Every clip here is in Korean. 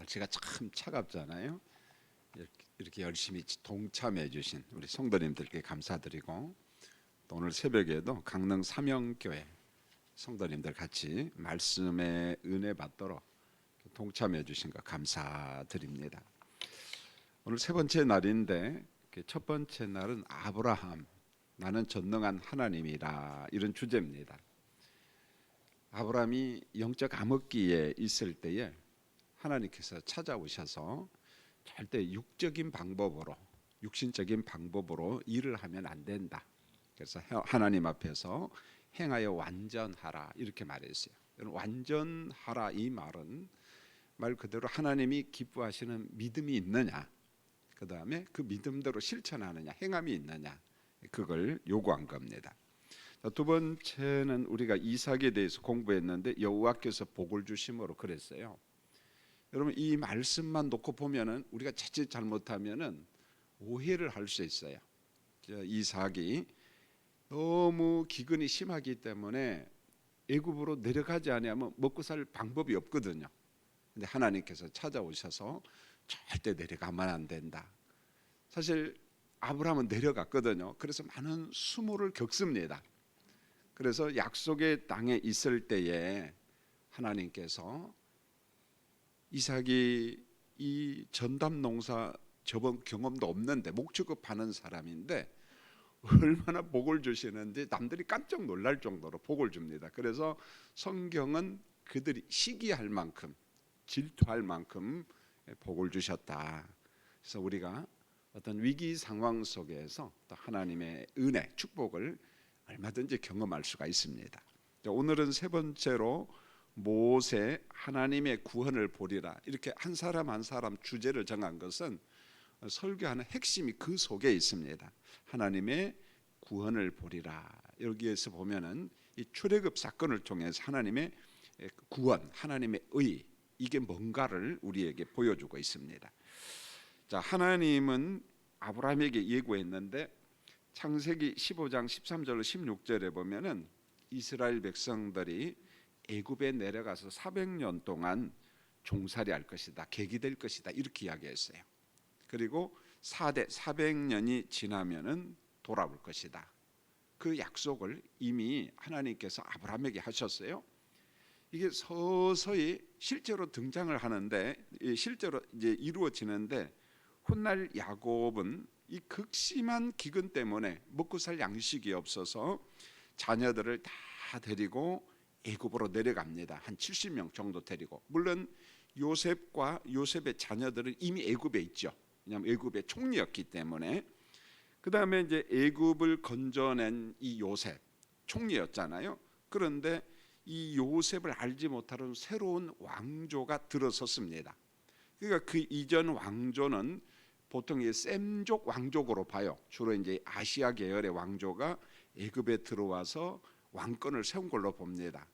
날씨가 참 차갑잖아요. 이렇게 열심히 동참해 주신 우리 성도님들께 감사드리고, 또 오늘 새벽에도 강릉 삼영교회 성도님들 같이 말씀의 은혜 받도록 동참해 주신 거 감사드립니다. 오늘 세 번째 날인데, 첫 번째 날은 아브라함, 나는 전능한 하나님이라, 이런 주제입니다. 아브라함이 영적 암흑기에 있을 때에 하나님께서 찾아오셔서 절대 육신적인 방법으로 일을 하면 안 된다. 그래서 하나님 앞에서 행하여 완전하라, 이렇게 말했어요. 완전하라, 이 말은 말 그대로 하나님이 기뻐하시는 믿음이 있느냐, 그 다음에 그 믿음대로 실천하느냐, 행함이 있느냐, 그걸 요구한 겁니다. 두 번째는 우리가 이삭에 대해서 공부했는데, 여호와께서 복을 주심으로 그랬어요. 여러분, 이 말씀만 놓고 보면은 우리가 자칫 잘못하면은 오해를 할 수 있어요. 이삭이 너무 기근이 심하기 때문에 애굽으로 내려가지 않으면 먹고 살 방법이 없거든요. 근데 하나님께서 찾아오셔서 절대 내려가면 안 된다. 사실 아브라함은 내려갔거든요. 그래서 많은 수모를 겪습니다. 그래서 약속의 땅에 있을 때에 하나님께서 이삭이 이 전담 농사 저번 경험도 없는데 목축업하는 사람인데 얼마나 복을 주시는지 남들이 깜짝 놀랄 정도로 복을 줍니다. 그래서 성경은 그들이 시기할 만큼, 질투할 만큼 복을 주셨다. 그래서 우리가 어떤 위기 상황 속에서 또 하나님의 은혜, 축복을 얼마든지 경험할 수가 있습니다. 오늘은 세 번째로 모세, 하나님의 구원을 보리라, 이렇게 한 사람 한 사람 주제를 정한 것은 설교하는 핵심이 그 속에 있습니다. 하나님의 구원을 보리라. 여기에서 보면은 이 출애굽 사건을 통해서 하나님의 구원, 하나님의 의, 이게 뭔가를 우리에게 보여주고 있습니다. 자, 하나님은 아브라함에게 예고했는데, 창세기 15장 13절로 16절에 보면은 이스라엘 백성들이 애굽에 내려가서 400년 동안 종살이 할 것이다, 계기될 것이다, 이렇게 이야기했어요. 그리고 400년이 지나면은 돌아올 것이다. 그 약속을 이미 하나님께서 아브라함에게 하셨어요. 이게 서서히 실제로 등장을 하는데, 실제로 이제 이루어지는데, 훗날 야곱은 이 극심한 기근 때문에 먹고 살 양식이 없어서 자녀들을 다 데리고 애굽으로 내려갑니다. 한 70명 정도 데리고. 물론 요셉과 요셉의 자녀들은 이미 애굽에 있죠. 왜냐하면 애굽의 총리였기 때문에. 그 다음에 이제 애굽을 건져낸 이 요셉, 총리였잖아요. 그런데 이 요셉을 알지 못하는 새로운 왕조가 들어섰습니다. 그러니까 그 이전 왕조는 보통 이 셈족 왕족으로 봐요. 주로 이제 아시아 계열의 왕조가 애굽에 들어와서 왕권을 세운 걸로 봅니다.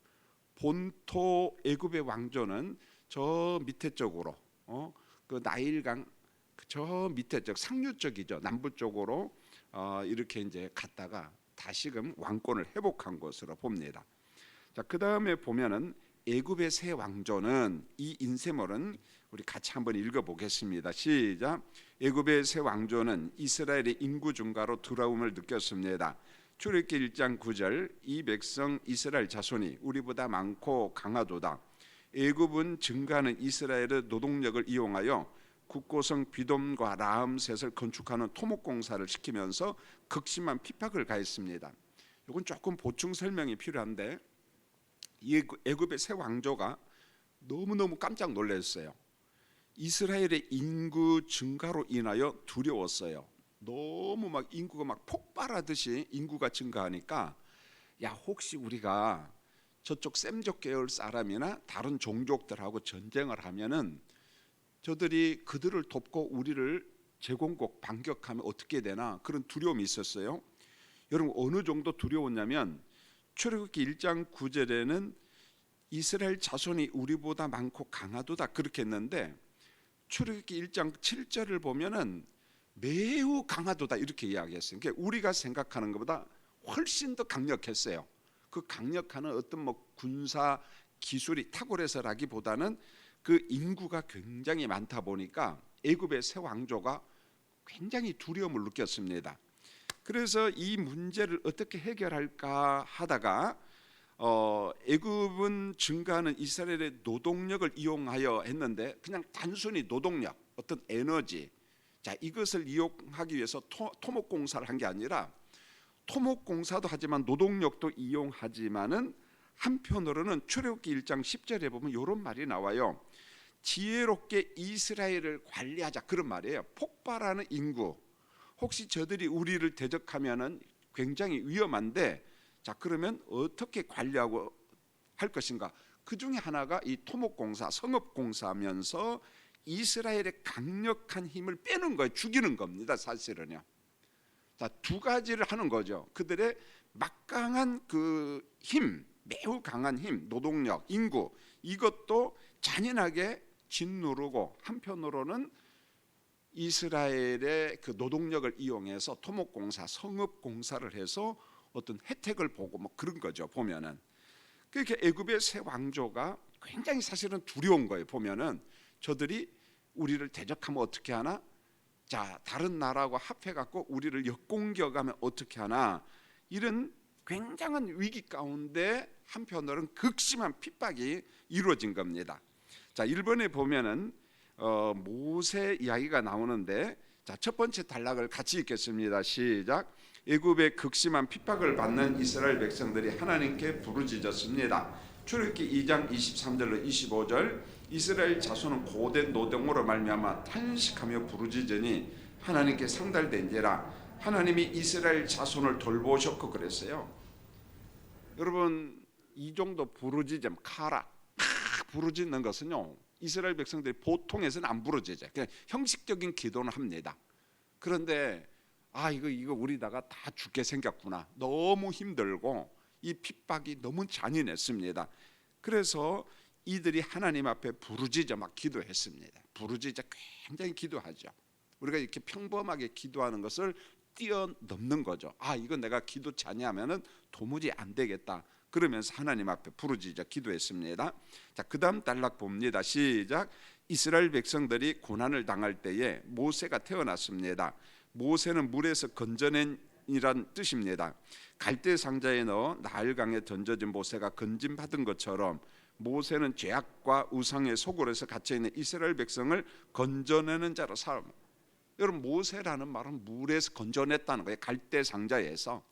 본토 애굽의 왕조는 저 밑에 쪽으로, 그 나일강 저 밑에 쪽, 상류 쪽이죠, 남부 쪽으로 이렇게 이제 갔다가 다시금 왕권을 회복한 것으로 봅니다. 자, 그 다음에 보면은 애굽의 새 왕조는, 이 인쇄물은 우리 같이 한번 읽어보겠습니다. 시작. 애굽의 새 왕조는 이스라엘의 인구 증가로 두려움을 느꼈습니다. 출애굽기 1장 9절, 이 백성 이스라엘 자손이 우리보다 많고 강하도다. 애굽은 증가하는 이스라엘의 노동력을 이용하여 국고성 비돔과 라암셋을 건축하는 토목공사를 시키면서 극심한 핍박을 가했습니다. 이건 조금 보충 설명이 필요한데, 애굽의 새 왕조가 너무너무 깜짝 놀랐어요. 이스라엘의 인구 증가로 인하여 두려웠어요. 너무 막 인구가 막 폭발하듯이 인구가 증가하니까, 야, 혹시 우리가 저쪽 셈족 계열 사람이나 다른 종족들하고 전쟁을 하면은 저들이 그들을 돕고 우리를 제공국 반격하면 어떻게 되나, 그런 두려움이 있었어요. 여러분, 어느 정도 두려웠냐면, 출애굽기 1장 9절에는 이스라엘 자손이 우리보다 많고 강하도다, 그렇게 했는데, 출애굽기 1장 7절을 보면은 매우 강하도다, 이렇게 이야기했어요. 그러니까 우리가 생각하는 것보다 훨씬 더 강력했어요. 그 강력한 어떤 군사 기술이 탁월해서라기보다는 그 인구가 굉장히 많다 보니까 애굽의 새 왕조가 굉장히 두려움을 느꼈습니다. 그래서 이 문제를 어떻게 해결할까 하다가 애굽은 증가하는 이스라엘의 노동력을 이용하여 했는데 그냥 단순히 노동력, 어떤 에너지, 자 이것을 이용하기 위해서 토목공사를 한 게 아니라 토목공사도 하지만 노동력도 이용하지만은 한편으로는 출애굽기 1장 10절에 보면 이런 말이 나와요. 지혜롭게 이스라엘을 관리하자, 그런 말이에요. 폭발하는 인구, 혹시 저들이 우리를 대적하면은 굉장히 위험한데, 자 그러면 어떻게 관리하고 할 것인가? 그 중에 하나가 이 토목공사, 성읍공사하면서 이스라엘의 강력한 힘을 빼는 거예요. 죽이는 겁니다, 사실은요. 자, 두 가지를 하는 거죠. 그들의 막강한 그 힘, 매우 강한 힘, 노동력, 인구, 이것도 잔인하게 짓누르고 한편으로는 이스라엘의 그 노동력을 이용해서 토목공사, 성읍공사를 해서 어떤 혜택을 보고 뭐 그런 거죠. 보면은 그렇게 애굽의 새 왕조가 굉장히 사실은 두려운 거예요. 보면은 저들이 우리를 대적하면 어떻게 하나? 자, 다른 나라하고 합해갖고 우리를 역공격하면 어떻게 하나? 이런 굉장한 위기 가운데 한편으로는 극심한 핍박이 이루어진 겁니다. 자, 1번에 보면은 모세 이야기가 나오는데, 자, 첫 번째 단락을 같이 읽겠습니다. 시작. 애굽의 극심한 핍박을 받는 이스라엘 백성들이 하나님께 부르짖었습니다. 출애굽기 2장 23절로 25절. 이스라엘 자손은 고된 노동으로 말미암아 탄식하며 부르짖으니 하나님께 상달된지라. 하나님이 이스라엘 자손을 돌보셨고 그랬어요. 여러분, 이 정도 부르짖음, 카라 부르짖는 것은요, 이스라엘 백성들이 보통에서는 안 부르짖어요. 그냥 형식적인 기도는 합니다. 그런데 이거 우리다가 다 죽게 생겼구나, 너무 힘들고 이 핍박이 너무 잔인했습니다. 그래서 이들이 하나님 앞에 부르짖어 막 기도했습니다. 부르짖어 굉장히 기도하죠. 우리가 이렇게 평범하게 기도하는 것을 뛰어넘는 거죠. 이건 내가 기도치 아니하면은 도무지 안 되겠다. 그러면서 하나님 앞에 부르짖어 기도했습니다. 자, 그다음 단락 봅니다. 시작. 이스라엘 백성들이 고난을 당할 때에 모세가 태어났습니다. 모세는 물에서 건져낸이란 뜻입니다. 갈대 상자에 넣어 나일강에 던져진 모세가 건짐받은 것처럼 모세는 죄악과 우상의 소굴에서 갇혀있는 이스라엘 백성을 건져내는 자로 삼아. 여러분, 모세라는 말은 물에서 건져냈다는 거예요. 갈대 상자에서.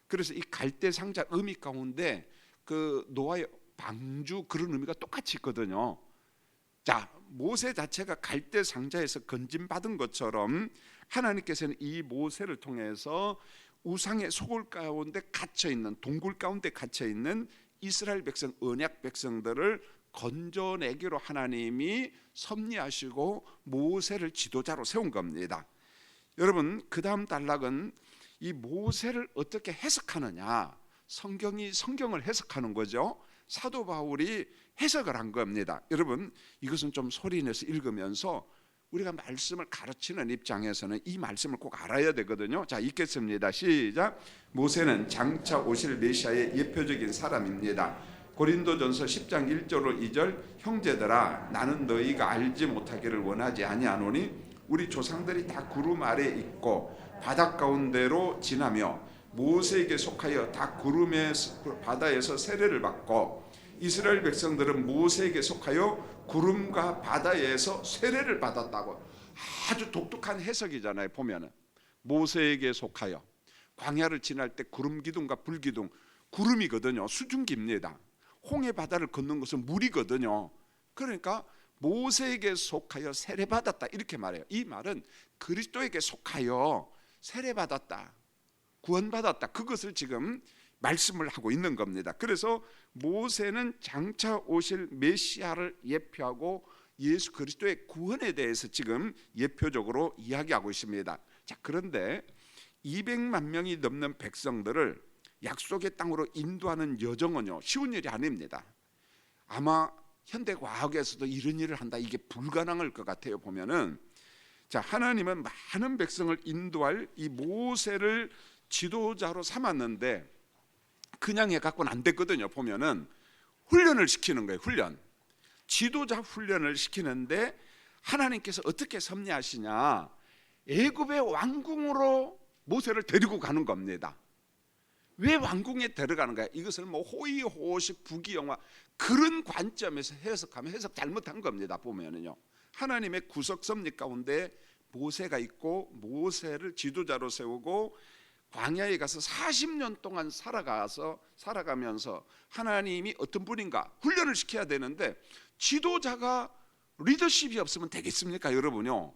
그래서 이 갈대 상자 의미 가운데 그 노아의 방주, 그런 의미가 똑같이 있거든요. 자, 모세 자체가 갈대 상자에서 건짐받은 것처럼 하나님께서는 이 모세를 통해서 우상의 소굴 가운데 갇혀있는, 동굴 가운데 갇혀있는 이스라엘 백성, 언약 백성들을 건져내기로 하나님이 섭리하시고 모세를 지도자로 세운 겁니다. 여러분, 그 다음 단락은 이 모세를 어떻게 해석하느냐, 성경이 성경을 해석하는 거죠. 사도 바울이 해석을 한 겁니다. 여러분, 이것은 좀 소리내서 읽으면서 우리가 말씀을 가르치는 입장에서는 이 말씀을 꼭 알아야 되거든요. 자, 읽겠습니다. 시작. 모세는 장차 오실 메시아의 예표적인 사람입니다. 고린도전서 10장 1절로 2절. 형제들아, 나는 너희가 알지 못하기를 원하지 아니하노니 우리 조상들이 다 구름 아래 있고 바다 가운데로 지나며 모세에게 속하여 다 구름의 바다에서 세례를 받고 이스라엘 백성들은 모세에게 속하여 구름과 바다에서 세례를 받았다고. 아주 독특한 해석이잖아요. 보면은 모세에게 속하여, 광야를 지날 때 구름 기둥과 불 기둥, 구름이거든요. 수증기입니다. 홍해 바다를 걷는 것은 물이거든요. 그러니까 모세에게 속하여 세례받았다, 이렇게 말해요. 이 말은 그리스도에게 속하여 세례받았다, 구원받았다, 그것을 지금 말씀을 하고 있는 겁니다. 그래서 모세는 장차 오실 메시아를 예표하고 예수 그리스도의 구원에 대해서 지금 예표적으로 이야기하고 있습니다. 자, 그런데 200만 명이 넘는 백성들을 약속의 땅으로 인도하는 여정은요, 쉬운 일이 아닙니다. 아마 현대 과학에서도 이런 일을 한다, 이게 불가능할 것 같아요. 보면은, 자, 하나님은 많은 백성을 인도할 이 모세를 지도자로 삼았는데 그냥 해갖고는 안 됐거든요. 보면은 훈련을 시키는 거예요. 훈련. 지도자 훈련을 시키는데 하나님께서 어떻게 섭리하시냐? 애굽의 왕궁으로 모세를 데리고 가는 겁니다. 왜 왕궁에 데려가는가? 이것을 뭐 호의호식 부귀영화 그런 관점에서 해석하면 해석 잘못한 겁니다. 보면은요, 하나님의 구속 섭리 가운데 모세가 있고 모세를 지도자로 세우고 광야에 가서 40년 동안 살아가면서 하나님이 어떤 분인가 훈련을 시켜야 되는데 지도자가 리더십이 없으면 되겠습니까? 여러분요,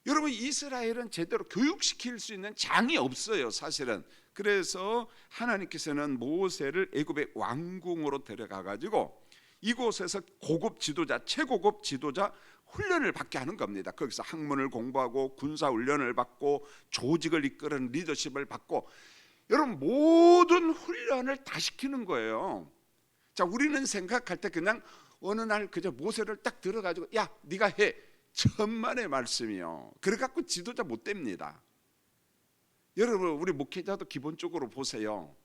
여러분 이스라엘은 제대로 교육시킬 수 있는 장이 없어요, 사실은. 그래서 하나님께서는 모세를 애굽의 왕궁으로 데려가 가지고 이곳에서 고급 지도자, 최고급 지도자 훈련을 받게 하는 겁니다. 거기서 학문을 공부하고 군사 훈련을 받고 조직을 이끄는 리더십을 받고, 여러분 모든 훈련을 다 시키는 거예요. 자, 우리는 생각할 때 그냥 어느 날 그저 모세를 딱 들어가지고 야 네가 해, 천만의 말씀이요. 그래 갖고 지도자 못 됩니다. 여러분 우리 목회자도 기본적으로 보세요.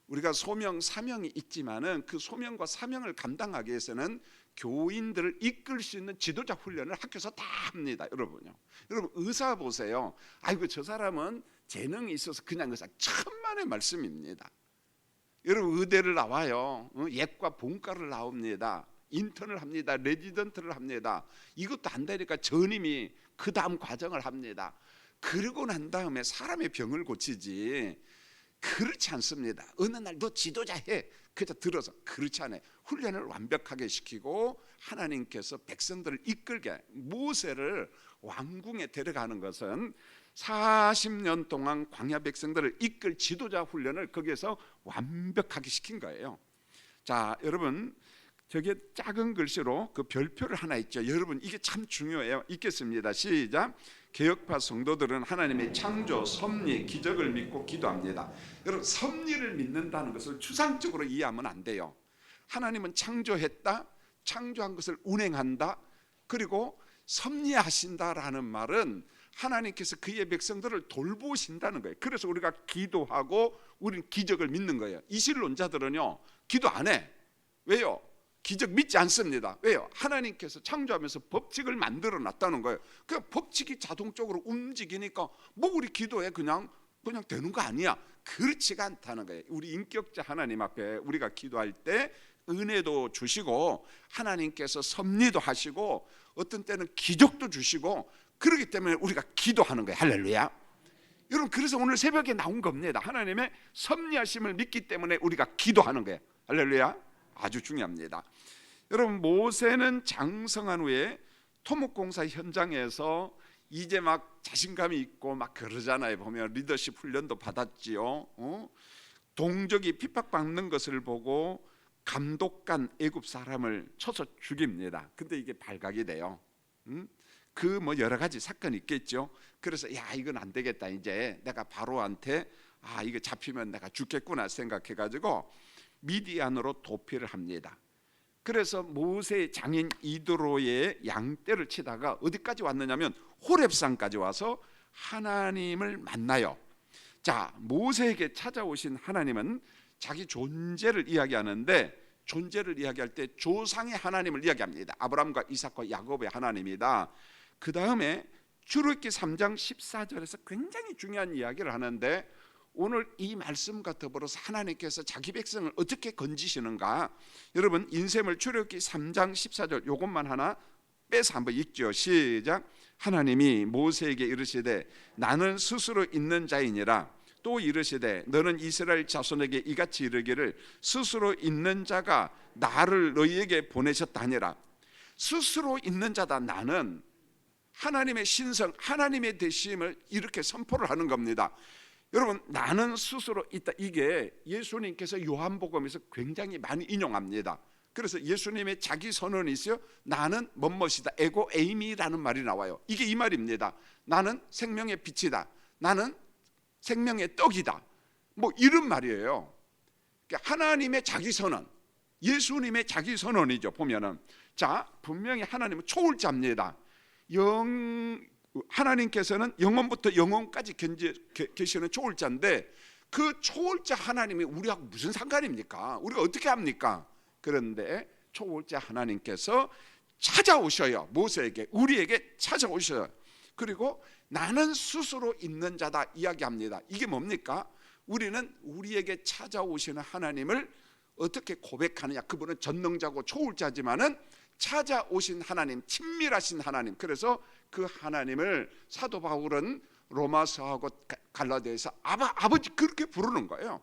우리가 소명 사명이 있지만은 그 소명과 사명을 감당하기 위해서는 교인들을 이끌 수 있는 지도자 훈련을 학교에서 다 합니다. 여러분요, 여러분 의사 보세요. 아이고 저 사람은 재능이 있어서 그냥 의사, 천만의 말씀입니다. 여러분 의대를 나와요. 예과 본과를 나옵니다. 인턴을 합니다. 레지던트를 합니다. 이것도 안 되니까 전임이 그 다음 과정을 합니다. 그러고 난 다음에 사람의 병을 고치지 그렇지 않습니다. 어느 날 너 지도자 해, 그저 들어서. 그렇지 않아요. 훈련을 완벽하게 시키고 하나님께서 백성들을 이끌게, 모세를 왕궁에 데려가는 것은 40년 동안 광야 백성들을 이끌 지도자 훈련을 거기에서 완벽하게 시킨 거예요. 자, 여러분 저게 작은 글씨로 그 별표를 하나 있죠. 여러분 이게 참 중요해요. 읽겠습니다. 시작. 개혁파 성도들은 하나님의 창조, 섭리, 기적을 믿고 기도합니다. 여러분 섭리를 믿는다는 것을 추상적으로 이해하면 안 돼요. 하나님은 창조했다, 창조한 것을 운행한다, 그리고 섭리하신다라는 말은 하나님께서 그의 백성들을 돌보신다는 거예요. 그래서 우리가 기도하고 우리는 기적을 믿는 거예요. 이실론자들은요 기도 안 해. 왜요? 기적 믿지 않습니다. 왜요? 하나님께서 창조하면서 법칙을 만들어 놨다는 거예요. 그 법칙이 자동적으로 움직이니까 뭐 우리 기도해 그냥 되는 거 아니야. 그렇지가 않다는 거예요. 우리 인격자 하나님 앞에 우리가 기도할 때 은혜도 주시고 하나님께서 섭리도 하시고 어떤 때는 기적도 주시고 그렇기 때문에 우리가 기도하는 거예요. 할렐루야. 여러분 그래서 오늘 새벽에 나온 겁니다. 하나님의 섭리하심을 믿기 때문에 우리가 기도하는 거예요. 할렐루야. 아주 중요합니다. 여러분 모세는 장성한 후에 토목공사 현장에서 이제 막 자신감이 있고 막 그러잖아요. 보면 리더십 훈련도 받았지요. 동족이 핍박받는 것을 보고 감독관 애굽 사람을 쳐서 죽입니다. 근데 이게 발각이 돼요. 그 뭐 여러 가지 사건이 있겠죠. 그래서 야 이건 안 되겠다. 이제 내가 바로한테 이거 잡히면 내가 죽겠구나 생각해가지고 미디안으로 도피를 합니다. 그래서 모세의 장인 이드로의 양떼를 치다가 어디까지 왔느냐면 호렙산까지 와서 하나님을 만나요. 자, 모세에게 찾아오신 하나님은 자기 존재를 이야기하는데, 존재를 이야기할 때 조상의 하나님을 이야기합니다. 아브라함과 이삭과 야곱의 하나님이다. 그 다음에 출애굽기 3장 14절에서 굉장히 중요한 이야기를 하는데, 오늘 이 말씀과 더불어서 하나님께서 자기 백성을 어떻게 건지시는가, 여러분 인셈을 출애굽기 3장 14절 요것만 하나 빼서 한번 읽죠. 시작. 하나님이 모세에게 이르시되 나는 스스로 있는 자이니라. 또 이르시되 너는 이스라엘 자손에게 이같이 이르기를 스스로 있는 자가 나를 너희에게 보내셨다 하니라. 스스로 있는 자다. 나는 하나님의 신성, 하나님의 되심을 이렇게 선포를 하는 겁니다. 여러분 나는 스스로 있다. 이게 예수님께서 요한복음에서 굉장히 많이 인용합니다. 그래서 예수님의 자기 선언이 있어요. 나는 뭐뭐이다. 에고 에이미라는 말이 나와요. 이게 이 말입니다. 나는 생명의 빛이다. 나는 생명의 떡이다. 뭐 이런 말이에요. 그러니까 하나님의 자기 선언, 예수님의 자기 선언이죠. 보면은 자 분명히 하나님은 초월자입니다. 하나님께서는 영원부터 영원까지 계시는 초월자인데 그 초월자 하나님이 우리하고 무슨 상관입니까? 우리가 어떻게 합니까? 그런데 초월자 하나님께서 찾아오셔요. 모세에게, 우리에게 찾아오셔요. 그리고 나는 스스로 있는 자다 이야기합니다. 이게 뭡니까? 우리는 우리에게 찾아오시는 하나님을 어떻게 고백하느냐? 그분은 전능자고 초월자지만은 찾아오신 하나님, 친밀하신 하나님. 그래서 그 하나님을 사도 바울은 로마서하고 갈라디아에서 아버지 그렇게 부르는 거예요.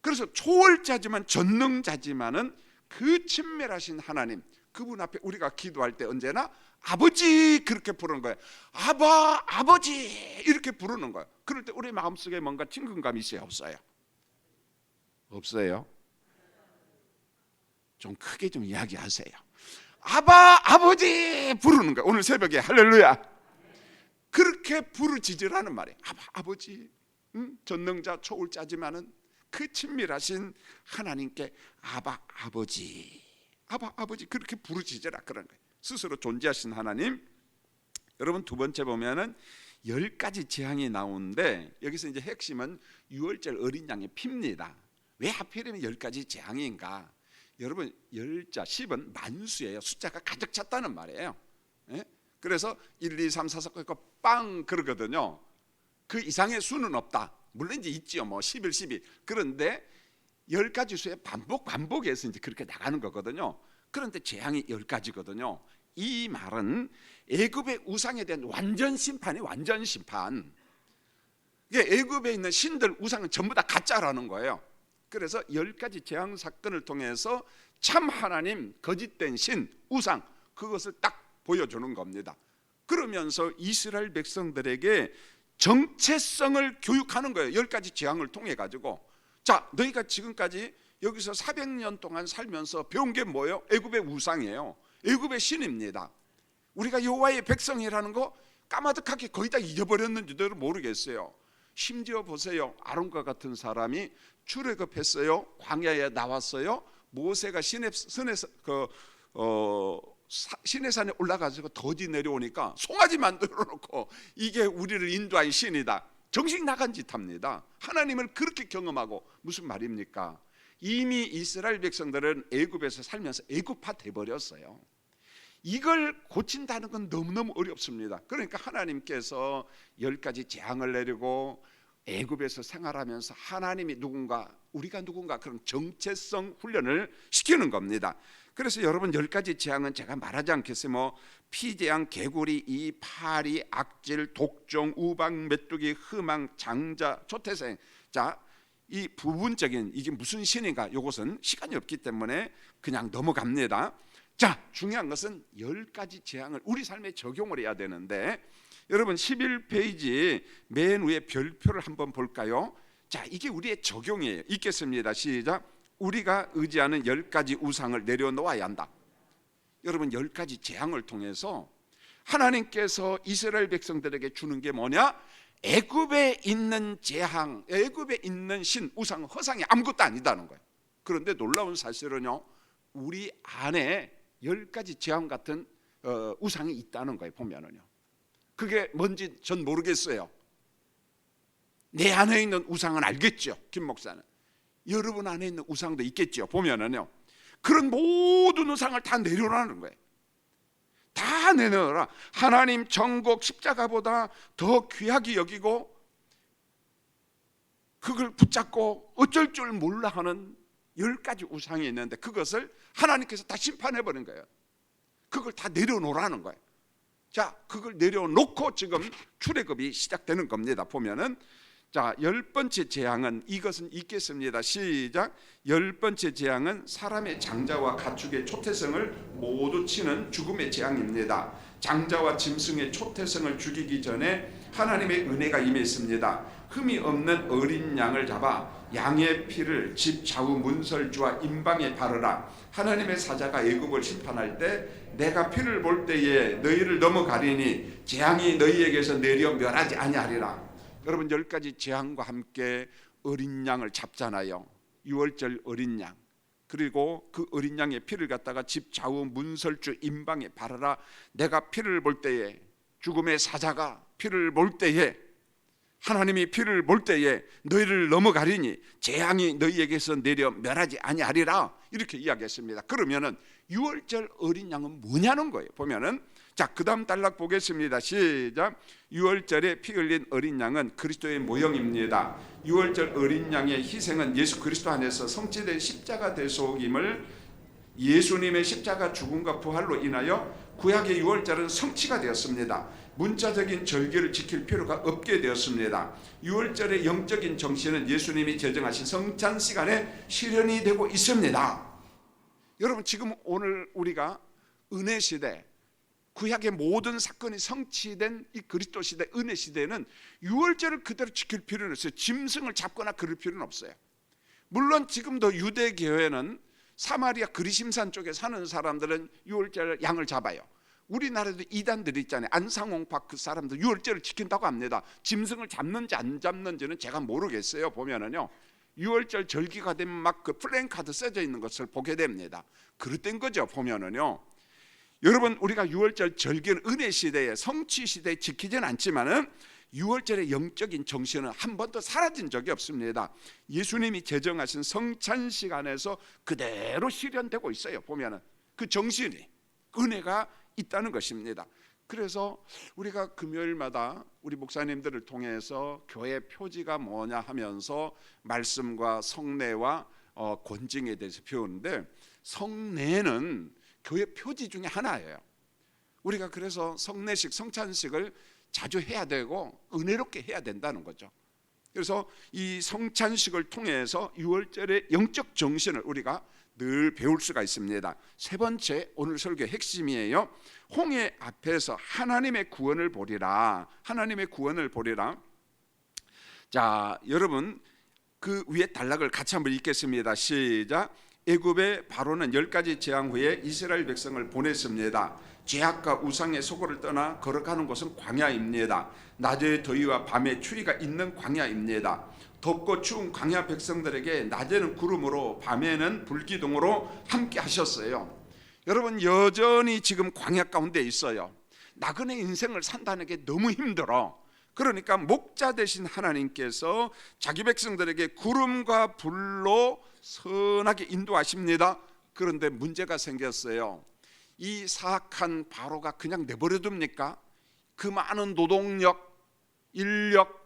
그래서 초월자지만 전능자지만은 그 친밀하신 하나님, 그분 앞에 우리가 기도할 때 언제나 아버지 그렇게 부르는 거예요. 아버지 이렇게 부르는 거예요. 그럴 때 우리 마음속에 뭔가 친근감이 있어요, 없어요? 없어요? 좀 크게 좀 이야기하세요. 아버지 부르는 거예요. 오늘 새벽에 할렐루야. 그렇게 부르짖으라는 말이에요. 아버지, 전능자 초월자지만은 그 친밀하신 하나님께 아버지 그렇게 부르짖으라 그런 거예요. 스스로 존재하신 하나님. 여러분, 두 번째 보면은 10가지 재앙이 나오는데 여기서 이제 핵심은 유월절 어린 양의 피입니다. 왜 하필이면 10가지 재앙인가? 여러분, 10자 10은 만수예요. 숫자가 가득 찼다는 말이에요. 예? 그래서 1, 2, 3, 4, 4 빵 그러거든요. 그 이상의 수는 없다. 물론 이제 있지요. 뭐 11, 12. 그런데 10가지 수의 반복해서 이제 그렇게 나가는 거거든요. 그런데 재앙이 10가지거든요. 이 말은 애굽의 우상에 대한 완전 심판이 완전 심판. 이게 애굽에 있는 신들 우상은 전부 다 가짜라는 거예요. 그래서 10가지 재앙 사건을 통해서 참 하나님, 거짓된 신, 우상, 그것을 딱 보여주는 겁니다. 그러면서 이스라엘 백성들에게 정체성을 교육하는 거예요. 10가지 재앙을 통해 가지고. 자, 너희가 지금까지 여기서 400년 동안 살면서 배운 게 뭐예요? 애굽의 우상이에요. 애굽의 신입니다. 우리가 여호와의 백성이라는 거 까마득하게 거의 다 잊어버렸는지도 모르겠어요. 심지어 보세요. 아론과 같은 사람이 출애굽했어요. 광야에 나왔어요. 모세가 시내산에 올라가서 덫이 내려오니까 송아지 만들어 놓고 이게 우리를 인도한 신이다. 정신 나간 짓 합니다. 하나님을 그렇게 경험하고. 무슨 말입니까? 이미 이스라엘 백성들은 애굽에서 살면서 애굽화 돼버렸어요. 이걸 고친다는 건 너무너무 어렵습니다. 그러니까 하나님께서 10가지 재앙을 내리고 애굽에서 생활하면서 하나님이 누군가, 우리가 누군가, 그런 정체성 훈련을 시키는 겁니다. 그래서 여러분, 10가지 재앙은 제가 말하지 않겠어요. 뭐 피재앙, 개구리, 이, 파리, 악질, 독종, 우방, 메뚜기, 흠앙, 장자, 초태생. 자, 이 부분적인 이게 무슨 신인가, 이것은 시간이 없기 때문에 그냥 넘어갑니다. 자, 중요한 것은 10가지 재앙을 우리 삶에 적용을 해야 되는데, 여러분 11페이지 맨 위에 별표를 한번 볼까요? 자, 이게 우리의 적용이에요. 읽겠습니다. 시작. 우리가 의지하는 10가지 우상을 내려놓아야 한다. 여러분, 10가지 재앙을 통해서 하나님께서 이스라엘 백성들에게 주는 게 뭐냐? 애굽에 있는 재앙, 애굽에 있는 신, 우상, 허상이 아무것도 아니다는 거예요. 그런데 놀라운 사실은요, 우리 안에 10가지 재앙 같은 우상이 있다는 거예요. 보면은요, 그게 뭔지 전 모르겠어요. 내 안에 있는 우상은 알겠죠. 김 목사는. 여러분 안에 있는 우상도 있겠죠. 보면은요, 그런 모든 우상을 다 내려놓는 거예요. 다 내려놔라. 하나님 정복 십자가보다 더 귀하게 여기고 그걸 붙잡고 어쩔 줄 몰라 하는 10가지 우상이 있는데, 그것을 하나님께서 다 심판해버린 거예요. 그걸 다 내려놓으라는 거예요. 자, 그걸 내려놓고 지금 출애굽이 시작되는 겁니다. 보면은, 자, 10번째 재앙은 이것은 있겠습니다. 시작. 10번째 재앙은 사람의 장자와 가축의 초태성을 모두 치는 죽음의 재앙입니다. 장자와 짐승의 초태성을 죽이기 전에 하나님의 은혜가 임했습니다. 흠이 없는 어린 양을 잡아 양의 피를 집 좌우 문설주와 임방에 바르라. 하나님의 사자가 애굽을 심판할 때 내가 피를 볼 때에 너희를 넘어가리니 재앙이 너희에게서 내려 멸하지 아니하리라. 여러분, 10가지 재앙과 함께 어린 양을 잡잖아요. 유월절 어린 양. 그리고 그 어린 양의 피를 갖다가 집 좌우 문설주 임방에 바르라. 내가 피를 볼 때에, 죽음의 사자가 피를 볼 때에, 하나님이 피를 볼 때에 너희를 넘어가리니 재앙이 너희에게서 내려 멸하지 아니하리라. 이렇게 이야기했습니다. 그러면은 유월절 어린 양은 뭐냐는 거예요. 보면은 자, 그다음 단락 보겠습니다. 시작. 유월절에 피 흘린 어린 양은 그리스도의 모형입니다. 유월절 어린 양의 희생은 예수 그리스도 안에서 성취된 십자가 대속임을, 예수님의 십자가 죽음과 부활로 인하여 구약의 유월절은 성취가 되었습니다. 문자적인 절기를 지킬 필요가 없게 되었습니다. 유월절의 영적인 정신은 예수님이 제정하신 성찬 시간에 실현이 되고 있습니다. 여러분, 지금 오늘 우리가 은혜 시대, 구약의 모든 사건이 성취된 이 그리스도 시대, 은혜 시대에는 유월절을 그대로 지킬 필요는 없어요. 짐승을 잡거나 그럴 필요는 없어요. 물론 지금도 유대교회는 사마리아 그리심산 쪽에 사는 사람들은 유월절 양을 잡아요. 우리나라도 이단들이 있잖아요. 안상홍파 그 사람들 유월절을 지킨다고 합니다. 짐승을 잡는지 안 잡는지는 제가 모르겠어요. 보면은요, 유월절 절기가 되면 막 그 플랜카드 써져 있는 것을 보게 됩니다. 그릇된 거죠. 보면은요, 여러분, 우리가 유월절 절기는 은혜 시대에, 성취 시대에 지키지는 않지만은 유월절의 영적인 정신은 한 번도 사라진 적이 없습니다. 예수님이 제정하신 성찬 시간에서 그대로 실현되고 있어요. 보면은 그 정신이, 은혜가 있다는 것입니다. 그래서 우리가 금요일마다 우리 목사님들을 통해서 교회 표지가 뭐냐 하면서 말씀과 성례와 권징에 대해서 배우는데, 성례는 교회 표지 중에 하나예요. 우리가 그래서 성례식, 성찬식을 자주 해야 되고 은혜롭게 해야 된다는 거죠. 그래서 이 성찬식을 통해서 유월절의 영적 정신을 우리가 늘 배울 수가 있습니다. 세 번째, 오늘 설교의 핵심이에요. 홍해 앞에서 하나님의 구원을 보리라. 하나님의 구원을 보리라. 자, 여러분, 그 위에 단락을 같이 한번 읽겠습니다. 시작. 애굽의 바로는 10가지 재앙 후에 이스라엘 백성을 보냈습니다. 죄악과 우상의 소굴을 떠나 걸어가는 곳은 광야입니다. 낮의 더위와 밤의 추위가 있는 광야입니다. 덥고 추운 광야 백성들에게 낮에는 구름으로 밤에는 불기둥으로 함께 하셨어요. 여러분, 여전히 지금 광야 가운데 있어요. 나그네 인생을 산다는 게 너무 힘들어. 그러니까 목자 되신 하나님께서 자기 백성들에게 구름과 불로 선하게 인도하십니다. 그런데 문제가 생겼어요. 이 사악한 바로가 그냥 내버려 둡니까? 그 많은 노동력, 인력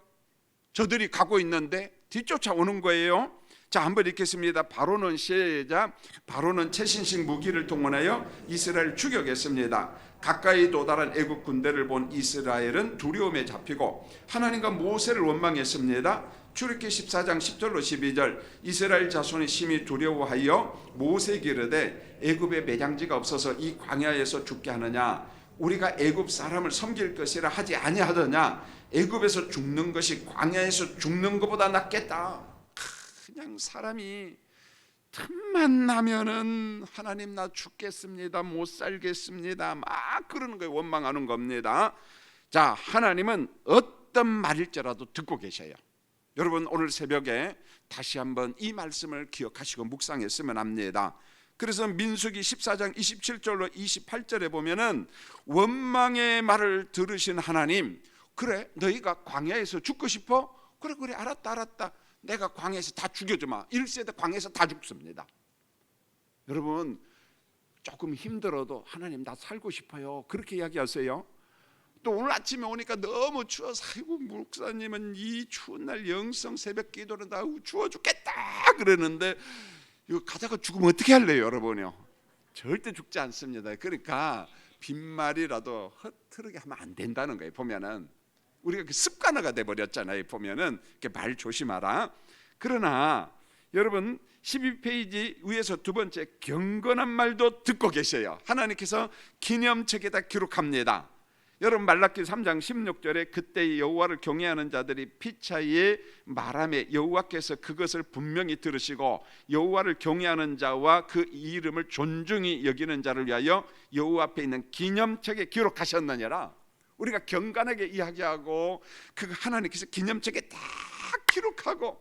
저들이 가고 있는데 뒤쫓아오는 거예요. 자, 한번 읽겠습니다. 바로는 시작. 바로는 최신식 무기를 동원하여 이스라엘을 추격했습니다. 가까이 도달한 애국 군대를 본 이스라엘은 두려움에 잡히고 하나님과 모세를 원망했습니다. 출애굽기 14장 10절로 12절. 이스라엘 자손이 심히 두려워하여 모세에게 이르되 애굽에 매장지가 없어서 이 광야에서 죽게 하느냐? 우리가 애굽 사람을 섬길 것이라 하지 아니하더냐? 애굽에서 죽는 것이 광야에서 죽는 것보다 낫겠다. 그냥 사람이 틈만 나면은 하나님 나 죽겠습니다, 못 살겠습니다 막 그러는 거예요. 원망하는 겁니다. 자, 하나님은 어떤 말일지라도 듣고 계셔요. 여러분, 오늘 새벽에 다시 한번 이 말씀을 기억하시고 묵상했으면 합니다. 그래서 민수기 14장 27절로 28절에 보면은 원망의 말을 들으신 하나님, 그래 너희가 광야에서 죽고 싶어? 그래 알았다 내가 광야에서 다 죽여주마. 1세대 광야에서 다 죽습니다. 여러분, 조금 힘들어도 하나님 나 살고 싶어요 그렇게 이야기하세요. 또 오늘 아침에 오니까 너무 추워서 아이고 목사님은 이 추운 날 영성 새벽 기도는 다 추워 죽겠다 그러는데 이거 가다가 죽으면 어떻게 할래요? 여러분요, 절대 죽지 않습니다. 그러니까 빈말이라도 허트르게 하면 안 된다는 거예요. 보면은 우리가 그 습관화가 돼버렸잖아요. 보면은 말 조심하라. 그러나 여러분 12페이지 위에서 두 번째 경건한 말도 듣고 계셔요. 하나님께서 기념책에다 기록합니다. 여러분 말라기 3장 16절에 그때 여호와를 경외하는 자들이 피차에 말하며 여호와께서 그것을 분명히 들으시고 여호와를 경외하는 자와 그 이름을 존중히 여기는 자를 위하여 여호와 앞에 있는 기념책에 기록하셨느니라. 우리가 경건하게 이야기하고 그 하나님께서 기념책에 다 기록하고,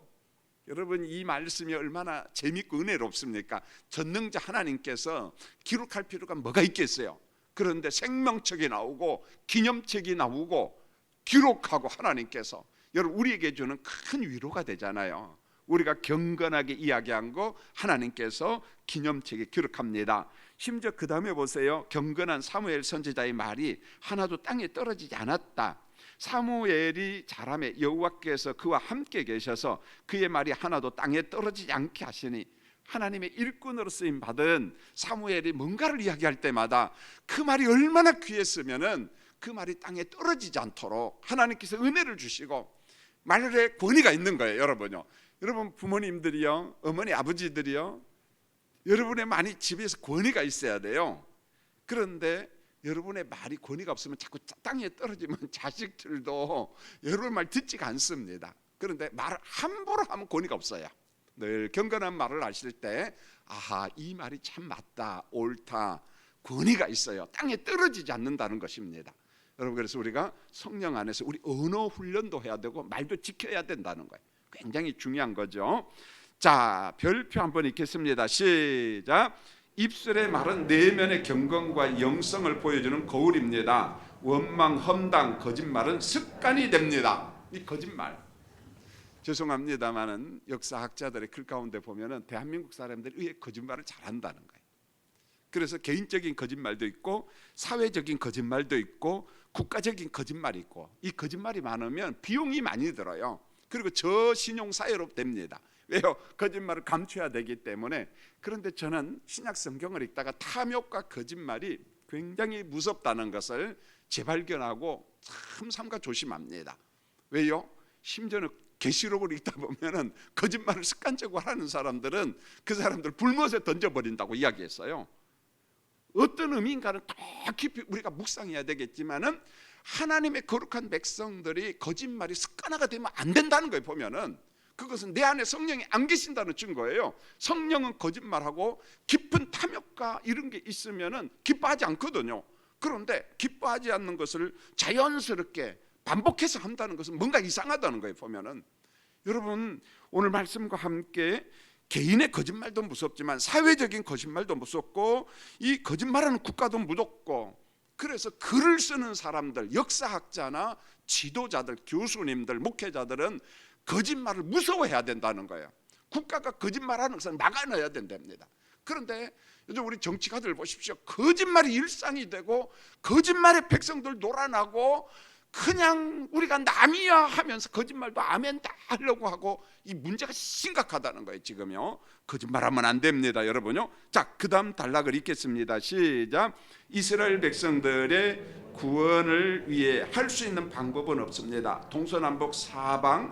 여러분 이 말씀이 얼마나 재밌고 은혜롭습니까? 전능자 하나님께서 기록할 필요가 뭐가 있겠어요? 그런데 생명책이 나오고 기념책이 나오고 기록하고 하나님께서 여러분 우리에게 주는 큰 위로가 되잖아요. 우리가 경건하게 이야기한 거 하나님께서 기념책에 기록합니다. 심지어 그 다음에 보세요. 경건한 사무엘 선지자의 말이 하나도 땅에 떨어지지 않았다. 사무엘이 자라매 여호와께서 그와 함께 계셔서 그의 말이 하나도 땅에 떨어지지 않게 하시니, 하나님의 일꾼으로 쓰임 받은 사무엘이 뭔가를 이야기할 때마다 그 말이 얼마나 귀했으면은 그 말이 땅에 떨어지지 않도록 하나님께서 은혜를 주시고 말에 권위가 있는 거예요. 여러분요, 여러분 부모님들이요, 어머니 아버지들이요, 여러분의 많이 집에서 권위가 있어야 돼요. 그런데 여러분의 말이 권위가 없으면 자꾸 땅에 떨어지면 자식들도 여러분 말 듣지가 않습니다. 그런데 말을 함부로 하면 권위가 없어요. 늘 경건한 말을 하실 때 아하, 이 말이 참 맞다, 옳다, 권위가 있어요. 땅에 떨어지지 않는다는 것입니다. 여러분, 그래서 우리가 성령 안에서 우리 언어 훈련도 해야 되고 말도 지켜야 된다는 거예요. 굉장히 중요한 거죠. 자, 별표 한번 읽겠습니다. 시작. 입술의 말은 내면의 경건과 영성을 보여주는 거울입니다. 원망, 험담, 거짓말은 습관이 됩니다. 이 거짓말, 죄송합니다만은 역사학자들의 글 가운데 보면은 대한민국 사람들이 의외 거짓말을 잘한다는 거예요. 그래서 개인적인 거짓말도 있고 사회적인 거짓말도 있고 국가적인 거짓말이 있고, 이 거짓말이 많으면 비용이 많이 들어요. 그리고 저신용 사회로 됩니다. 왜요? 거짓말을 감춰야 되기 때문에. 그런데 저는 신약 성경을 읽다가 탐욕과 거짓말이 굉장히 무섭다는 것을 재발견하고 참 삼가 조심합니다. 왜요? 심지어는 계시록을 읽다 보면은 거짓말을 습관적으로 하는 사람들은 그 사람들 불못에 던져버린다고 이야기했어요. 어떤 의미인가는 더 깊이 우리가 묵상해야 되겠지만은 하나님의 거룩한 백성들이 거짓말이 습관화가 되면 안 된다는 거예요. 보면은 그것은 내 안에 성령이 안 계신다는 증거예요. 성령은 거짓말하고 깊은 탐욕과 이런 게 있으면은 기뻐하지 않거든요. 그런데 기뻐하지 않는 것을 자연스럽게 반복해서 한다는 것은 뭔가 이상하다는 거예요. 보면은 여러분, 오늘 말씀과 함께 개인의 거짓말도 무섭지만 사회적인 거짓말도 무섭고 이 거짓말하는 국가도 무섭고, 그래서 글을 쓰는 사람들, 역사학자나 지도자들, 교수님들, 목회자들은 거짓말을 무서워해야 된다는 거예요. 국가가 거짓말하는 것을 막아내야 된답니다. 그런데 요즘 우리 정치가들 보십시오. 거짓말이 일상이 되고 거짓말에 백성들 놀아나고 그냥 우리가 남이야 하면서 거짓말도 아멘 다 하려고 하고, 이 문제가 심각하다는 거예요. 지금요, 거짓말하면 안 됩니다, 여러분요. 자, 그 다음 단락을 읽겠습니다. 시작. 이스라엘 백성들의 구원을 위해 할 수 있는 방법은 없습니다. 동서남북 사방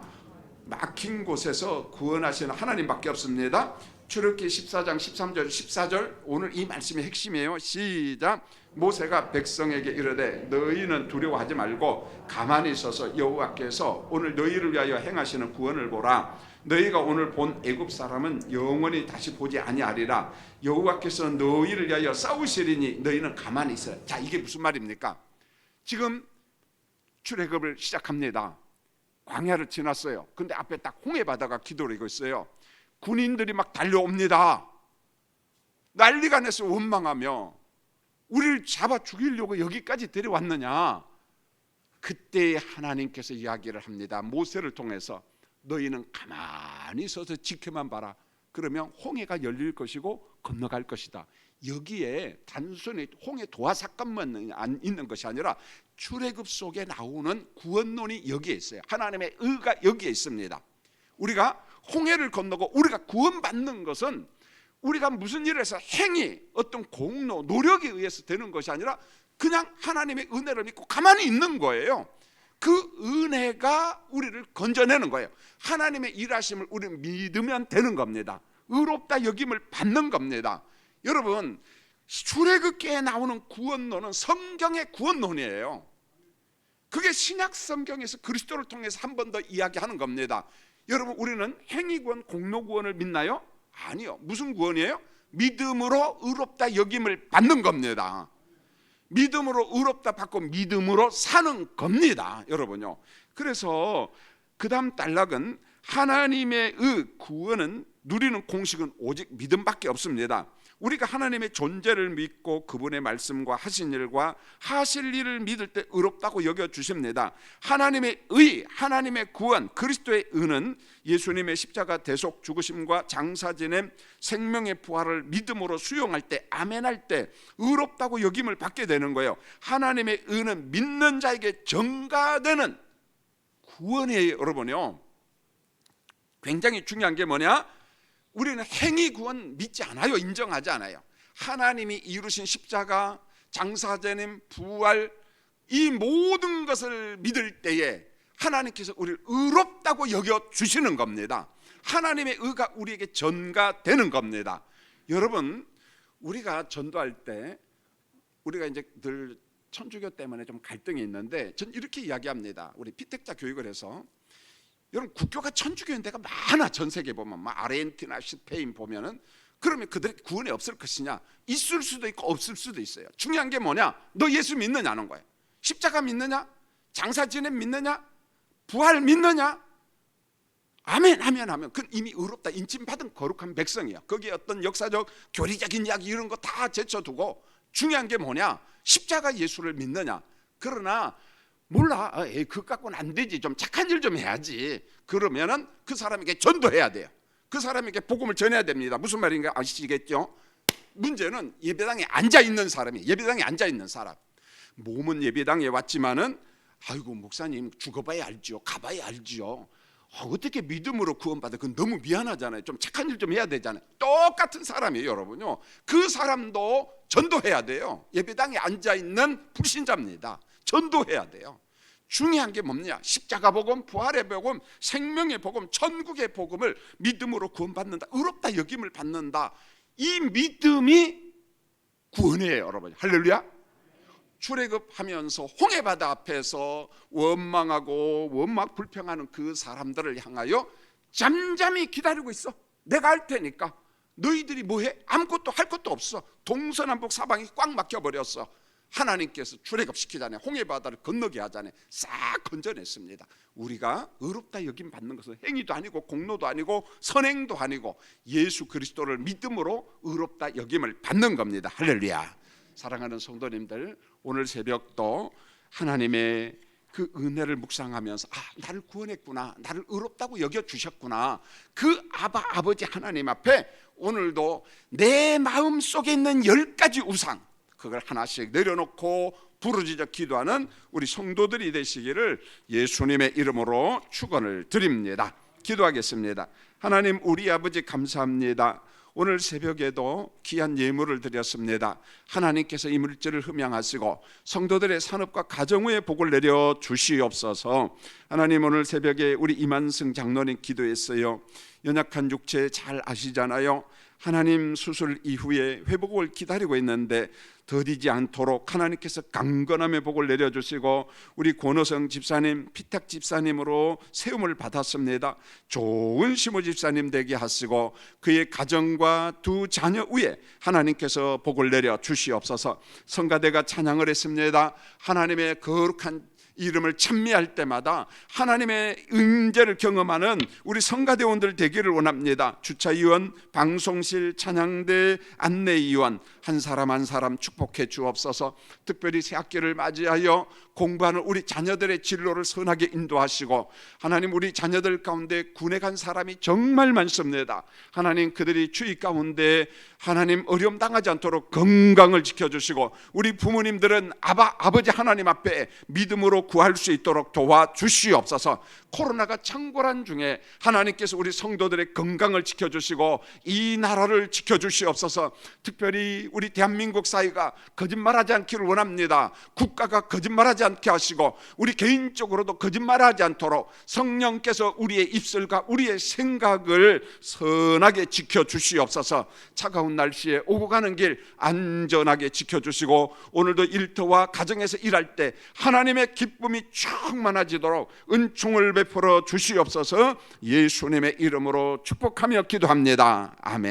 막힌 곳에서 구원하시는 하나님밖에 없습니다. 출애굽기 14장 13절 14절, 오늘 이 말씀의 핵심이에요. 시작. 모세가 백성에게 이르되 너희는 두려워하지 말고 가만히 있어서 여호와께서 오늘 너희를 위하여 행하시는 구원을 보라. 너희가 오늘 본 애굽 사람은 영원히 다시 보지 아니하리라. 여호와께서 너희를 위하여 싸우시리니 너희는 가만히 있어라. 자, 이게 무슨 말입니까? 지금 출애굽을 시작합니다. 광야를 지났어요. 근데 앞에 딱 홍해 바다가 기다리고 있어요. 군인들이 막 달려옵니다. 난리가 나서 원망하며 우리를 잡아 죽이려고 여기까지 데려왔느냐. 그때 하나님께서 이야기를 합니다. 모세를 통해서 너희는 가만히 서서 지켜만 봐라. 그러면 홍해가 열릴 것이고 건너갈 것이다. 여기에 단순히 홍해 도하 사건만 있는 것이 아니라 출애굽 속에 나오는 구원론이 여기에 있어요. 하나님의 의가 여기에 있습니다. 우리가 홍해를 건너고 우리가 구원받는 것은 우리가 무슨 일을 해서 행위, 어떤 공로, 노력에 의해서 되는 것이 아니라 그냥 하나님의 은혜를 믿고 가만히 있는 거예요. 그 은혜가 우리를 건져내는 거예요. 하나님의 일하심을 우리는 믿으면 되는 겁니다. 의롭다 여김을 받는 겁니다. 여러분, 출애굽기에 나오는 구원론은 성경의 구원론이에요. 그게 신약 성경에서 그리스도를 통해서 한 번 더 이야기하는 겁니다. 여러분, 우리는 행위구원, 공로구원을 믿나요? 아니요. 무슨 구원이에요? 믿음으로 의롭다 여김을 받는 겁니다. 믿음으로 의롭다 받고 믿음으로 사는 겁니다, 여러분요. 그래서 그 다음 단락은 하나님의 구원은 누리는 공식은 오직 믿음밖에 없습니다. 우리가 하나님의 존재를 믿고 그분의 말씀과 하신 일과 하실 일을 믿을 때 의롭다고 여겨주십니다. 하나님의 의, 하나님의 구원, 그리스도의 의는 예수님의 십자가 대속 죽으심과 장사 지냄 생명의 부활을 믿음으로 수용할 때, 아멘할 때 의롭다고 여김을 받게 되는 거예요. 하나님의 의는 믿는 자에게 전가되는 구원이에요. 여러분요, 굉장히 중요한 게 뭐냐? 우리는 행위 구원 믿지 않아요. 인정하지 않아요. 하나님이 이루신 십자가, 장사되는 부활, 이 모든 것을 믿을 때에 하나님께서 우리를 의롭다고 여겨주시는 겁니다. 하나님의 의가 우리에게 전가되는 겁니다. 여러분, 우리가 전도할 때 우리가 이제 늘 천주교 때문에 좀 갈등이 있는데, 전 이렇게 이야기합니다. 우리 피택자 교육을 해서, 여러분 국교가 천주교인 데가 많아. 전 세계 보면 막 아르헨티나, 스페인 보면은, 그러면 그들의 구원이 없을 것이냐? 있을 수도 있고 없을 수도 있어요. 중요한 게 뭐냐? 너 예수 믿느냐는 거예요. 십자가 믿느냐? 장사 지냄 믿느냐? 부활 믿느냐? 아멘 하면 그건 이미 의롭다, 인침받은 거룩한 백성이야. 거기에 어떤 역사적 교리적인 이야기 이런 거 다 제쳐두고 중요한 게 뭐냐? 십자가 예수를 믿느냐? 그러나 몰라, 그것 갖고는 안 되지, 좀 착한 일 좀 해야지. 그러면은 그 사람에게 전도해야 돼요. 그 사람에게 복음을 전해야 됩니다. 무슨 말인가 아시겠죠? 문제는 예배당에 앉아있는 사람이, 예배당에 앉아있는 사람, 몸은 예배당에 왔지만은 아이고 목사님 죽어봐야 알지요, 가봐야 알지요, 어떻게 믿음으로 구원받아? 그건 너무 미안하잖아요. 좀 착한 일 좀 해야 되잖아요. 똑같은 사람이에요, 여러분요. 그 사람도 전도해야 돼요. 예배당에 앉아있는 불신자입니다. 전도해야 돼요. 중요한 게 뭐냐? 십자가 복음, 부활의 복음, 생명의 복음, 천국의 복음을 믿음으로 구원받는다, 의롭다 여김을 받는다. 이 믿음이 구원이에요, 여러분. 할렐루야. 출애굽하면서 홍해바다 앞에서 원망하고 원망 불평하는 그 사람들을 향하여 잠잠히 기다리고 있어. 내가 할 테니까 너희들이 뭐해? 아무것도 할 것도 없어. 동서남북 사방이 꽉 막혀버렸어. 하나님께서 출애굽시키잖아요. 홍해바다를 건너게 하잖아요. 싹 건져냈습니다. 우리가 의롭다 여김 받는 것은 행위도 아니고 공로도 아니고 선행도 아니고 예수 그리스도를 믿음으로 의롭다 여김을 받는 겁니다. 할렐루야. 사랑하는 성도님들, 오늘 새벽도 하나님의 그 은혜를 묵상하면서, 나를 구원했구나, 나를 의롭다고 여겨주셨구나, 그 아버지 하나님 앞에 오늘도 내 마음속에 있는 10가지 우상, 그걸 하나씩 내려놓고 부르짖어 기도하는 우리 성도들이 되시기를 예수님의 이름으로 축원을 드립니다. 기도하겠습니다. 하나님, 우리 아버지 감사합니다. 오늘 새벽에도 귀한 예물을 드렸습니다. 하나님께서 이 물질을 흠양하시고 성도들의 산업과 가정의 복을 내려 주시옵소서. 하나님, 오늘 새벽에 우리 이만승 장로님 기도했어요. 연약한 육체 잘 아시잖아요. 하나님, 수술 이후에 회복을 기다리고 있는데 더디지 않도록 하나님께서 강건함의 복을 내려주시고, 우리 권호성 집사님, 피탁 집사님으로 세움을 받았습니다. 좋은 시모 집사님 되게 하시고 그의 가정과 두 자녀 위에 하나님께서 복을 내려 주시옵소서. 성가대가 찬양을 했습니다. 하나님의 거룩한 이름을 찬미할 때마다 하나님의 은혜를 경험하는 우리 성가대원들 되기를 원합니다. 주차위원, 방송실, 찬양대, 안내위원 한 사람 한 사람 축복해 주옵소서. 특별히 새 학기를 맞이하여 공부하는 우리 자녀들의 진로를 선하게 인도하시고, 하나님, 우리 자녀들 가운데 군에 간 사람이 정말 많습니다. 하나님, 그들이 주의 가운데 하나님 어려움 당하지 않도록 건강을 지켜주시고, 우리 부모님들은 아버지 하나님 앞에 믿음으로 구할 수 있도록 도와주시옵소서. 코로나가 창궐한 중에 하나님께서 우리 성도들의 건강을 지켜주시고 이 나라를 지켜주시옵소서. 특별히 우리 대한민국 사회가 거짓말하지 않기를 원합니다. 국가가 거짓말하지 않게 하시고 우리 개인적으로도 거짓말하지 않도록 성령께서 우리의 입술과 우리의 생각을 선하게 지켜주시옵소서. 차가운 날씨에 오고 가는 길 안전하게 지켜주시고, 오늘도 일터와 가정에서 일할 때 하나님의 기쁨이 충만하지도록 은총을 베풀어 주시옵소서. 예수님의 이름으로 축복하며 기도합니다. 아멘.